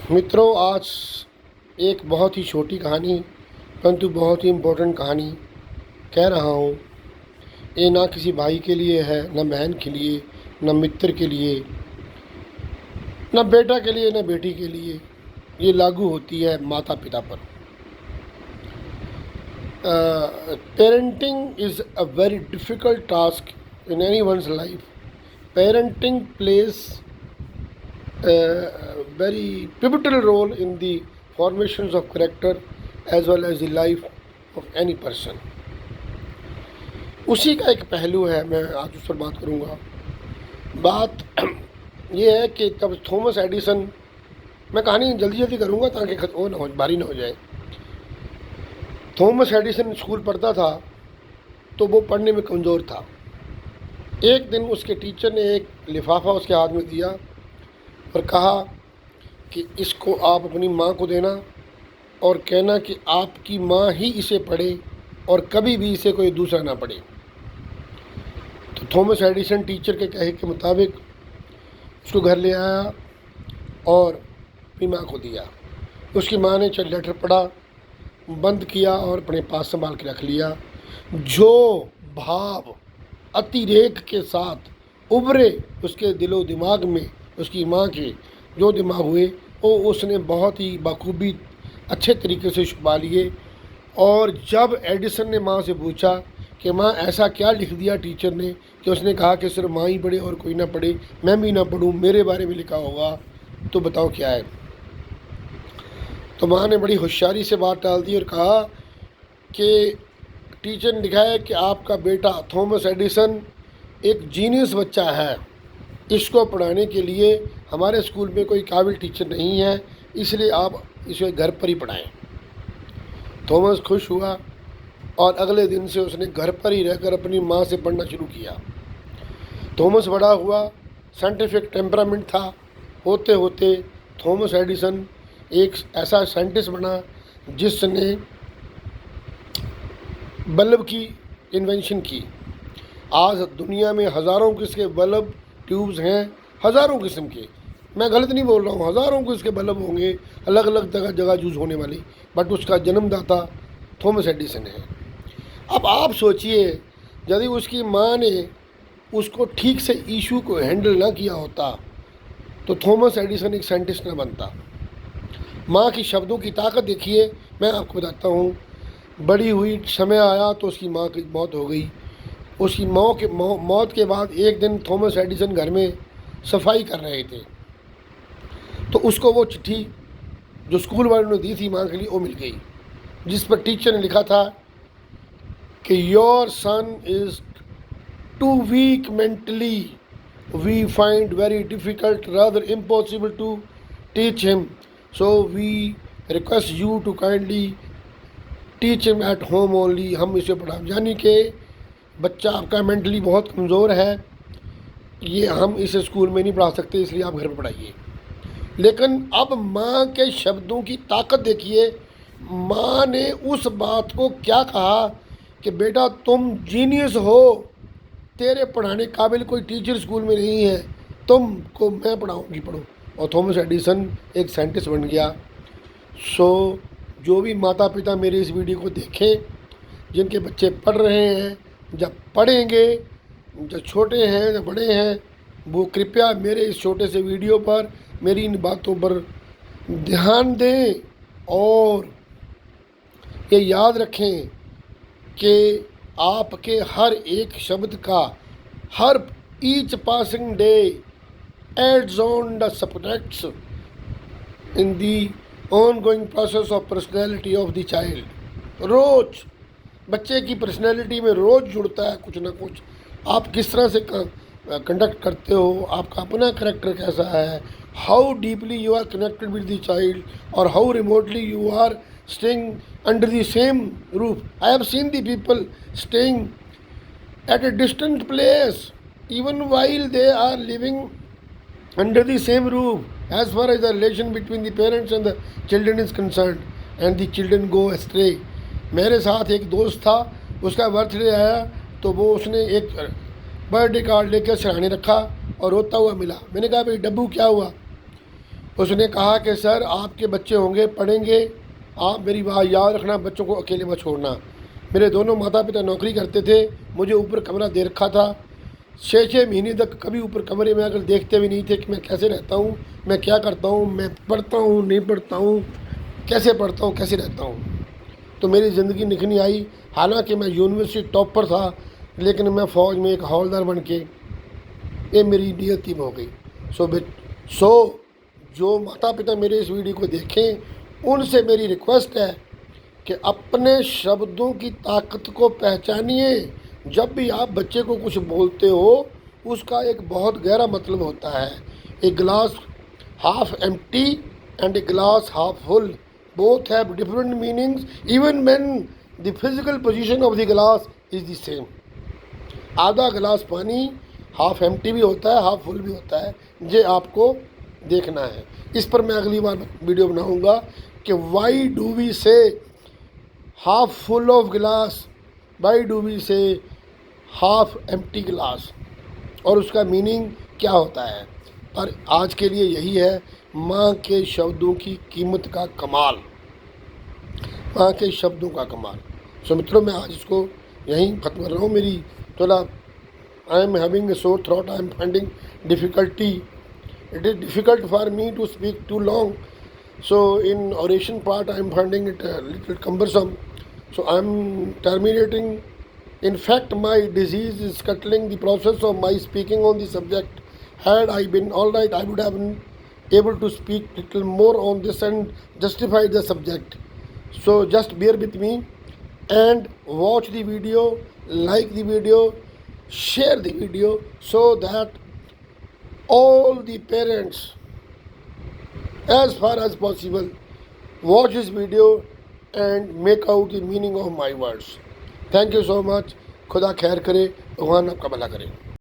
मित्रों, आज एक बहुत ही छोटी कहानी परंतु बहुत ही इम्पोर्टेंट कहानी कह रहा हूँ। ये ना किसी भाई के लिए है, न बहन के लिए, न मित्र के लिए, न बेटा के लिए, न बेटी के लिए। ये लागू होती है माता पिता पर। Parenting is a very difficult task in any one's life. Parenting place very pivotal role in the formations of character as well as the life of any person. उसी का एक पहलू है, मैं आज उस पर बात करूँगा। बात ये है कि तब थॉमस एडिसन, मैं कहानी जल्दी जल्दी करूँगा ताकि वो ना हो, भारी ना हो जाए। थॉमस एडिसन स्कूल पढ़ता था तो वो पढ़ने में कमज़ोर था। एक दिन उसके टीचर ने एक लिफाफा उसके हाथ में दिया और कहा कि इसको आप अपनी माँ को देना और कहना कि आपकी माँ ही इसे पढ़े और कभी भी इसे कोई दूसरा ना पढ़े। तो थॉमस एडिसन टीचर के कहे के मुताबिक उसको घर ले आया और अपनी माँ को दिया। उसकी माँ ने चल लेटर पढ़ा, बंद किया और अपने पास संभाल के रख लिया। जो भाव अतिरेक के साथ उभरे उसके दिलो दिमाग में, उसकी माँ के जो दिमाग हुए वो उसने बहुत ही बखूबी अच्छे तरीके से छुपा लिए। और जब एडिसन ने माँ से पूछा कि माँ ऐसा क्या लिख दिया टीचर ने कि उसने कहा कि सिर्फ माँ ही पढ़े और कोई ना पढ़े, मैं भी ना पढ़ूँ, मेरे बारे में लिखा होगा, तो बताओ क्या है। तो माँ ने बड़ी होशियारी से बात टाल दी और कहा कि टीचर ने लिखा है कि आपका बेटा थॉमस एडिसन एक जीनियस बच्चा है, इसको पढ़ाने के लिए हमारे स्कूल में कोई काबिल टीचर नहीं है, इसलिए आप इसे घर पर ही पढ़ाएं। थॉमस खुश हुआ और अगले दिन से उसने घर पर ही रहकर अपनी माँ से पढ़ना शुरू किया। थॉमस बड़ा हुआ, साइंटिफिक टेम्परामेंट था। होते होते थॉमस एडिसन एक ऐसा साइंटिस्ट बना जिसने बल्ब की इन्वेंशन की। आज दुनिया में हज़ारों किस्म के बल्ब ट्यूब्स हैं, हज़ारों किस्म के, मैं गलत नहीं बोल रहा हूँ, हज़ारों किस्म के बल्ब होंगे अलग अलग जगह यूज़ होने वाली, बट उसका जन्मदाता थॉमस एडिसन है। अब आप सोचिए, यदि उसकी माँ ने उसको ठीक से इशू को हैंडल ना किया होता तो थॉमस एडिसन एक साइंटिस्ट ना बनता। माँ की शब्दों की ताकत देखिए। मैं आपको बताता हूँ, बड़ी हुई समय आया तो उसकी माँ की मौत हो गई। उसकी मौत के बाद एक दिन थॉमस एडिसन घर में सफाई कर रहे थे तो उसको वो चिट्ठी जो स्कूल वालों ने दी थी माँ के लिए वो मिल गई, जिस पर टीचर ने लिखा था कि your son is too weak mentally, we find very difficult rather impossible to teach him, so we request you to kindly teach him at home only. हम इसे पढ़ा, यानी कि बच्चा आपका मेंटली बहुत कमज़ोर है, ये हम इसे स्कूल में नहीं पढ़ा सकते, इसलिए आप घर पर पढ़ाइए। लेकिन अब माँ के शब्दों की ताकत देखिए। माँ ने उस बात को क्या कहा कि बेटा तुम जीनियस हो, तेरे पढ़ाने काबिल कोई टीचर स्कूल में नहीं है, तुमको मैं पढ़ाऊँगी, पढ़ो। और थॉमस एडिसन एक साइंटिस्ट बन गया। सो जो भी माता पिता मेरे इस वीडियो को देखें, जिनके बच्चे पढ़ रहे हैं, जब पढ़ेंगे, जब छोटे हैं जब बड़े हैं, वो कृपया मेरे इस छोटे से वीडियो पर मेरी इन बातों पर ध्यान दें और ये याद रखें कि आपके हर एक शब्द का, हर each passing day adds on the subjects in the ongoing process of personality of the child. रोज़ बच्चे की पर्सनैलिटी में रोज़ जुड़ता है कुछ ना कुछ। आप किस तरह से कंडक्ट करते हो, आपका अपना करेक्टर कैसा है, how deeply you are connected with the child और how remotely you are staying under the same roof. I have seen the people staying at a distant place even while they are living under the same roof as far as the relation between the parents and the children is concerned and the children go astray। मेरे साथ एक दोस्त था, उसका birthday आया तो वो उसने एक बर्थडे कार्ड लेकर सिरहाने रखा और रोता हुआ मिला। मैंने कहा भाई डब्बू क्या हुआ? उसने कहा कि सर आपके बच्चे होंगे, पढ़ेंगे, आप मेरी बात याद रखना, बच्चों को अकेले मत छोड़ना। मेरे दोनों माता पिता नौकरी करते थे, मुझे ऊपर कमरा दे रखा था। 6-6 महीने तक कभी ऊपर कमरे में अगर देखते भी नहीं थे कि मैं कैसे रहता हूँ, मैं क्या करता हूँ, मैं पढ़ता हूँ नहीं पढ़ता हूँ, कैसे पढ़ता हूँ, कैसे रहता हूँ। तो मेरी ज़िंदगी निखनी आई। हालांकि मैं यूनिवर्सिटी टॉपर था, लेकिन मैं फ़ौज में एक हवलदार बन के ये मेरी नियति हो गई। सो जो माता पिता मेरे इस वीडियो को देखें, उनसे मेरी रिक्वेस्ट है कि अपने शब्दों की ताकत को पहचानिए। जब भी आप बच्चे को कुछ बोलते हो, उसका एक बहुत गहरा मतलब होता है। A glass half empty and a glass half full both have different meanings even when the physical position of the glass is the same. आधा गिलास पानी हाफ एम्प्टी भी होता है, हाफ फुल भी होता है, ये आपको देखना है। इस पर मैं अगली बार वीडियो बनाऊंगा कि वाई डू वी से हाफ फुल ऑफ गिलास, वाई डू वी से हाफ एम्प्टी गिलास, और उसका मीनिंग क्या होता है। पर आज के लिए यही है, माँ के शब्दों की कीमत का कमाल, माँ के शब्दों का कमाल। सो मित्रों, मैं आज इसको यहीं ख़त्म कर रहा हूँ। मेरी थोड़ा I am having a sore throat, I am finding difficulty, it is difficult for me to speak too long, so in oration part I am finding it a little cumbersome, so I am terminating. In fact, my disease is scuttling the process of my speaking on the subject. Had I been all right, I would have been able to speak little more on this and justify the subject. So just bear with me and watch the video, like the video, share the video, so that all the parents, as far as possible, watch this video and make out the meaning of my words. Thank you so much. खुदा खैर करे, भगवान आपका भला करे।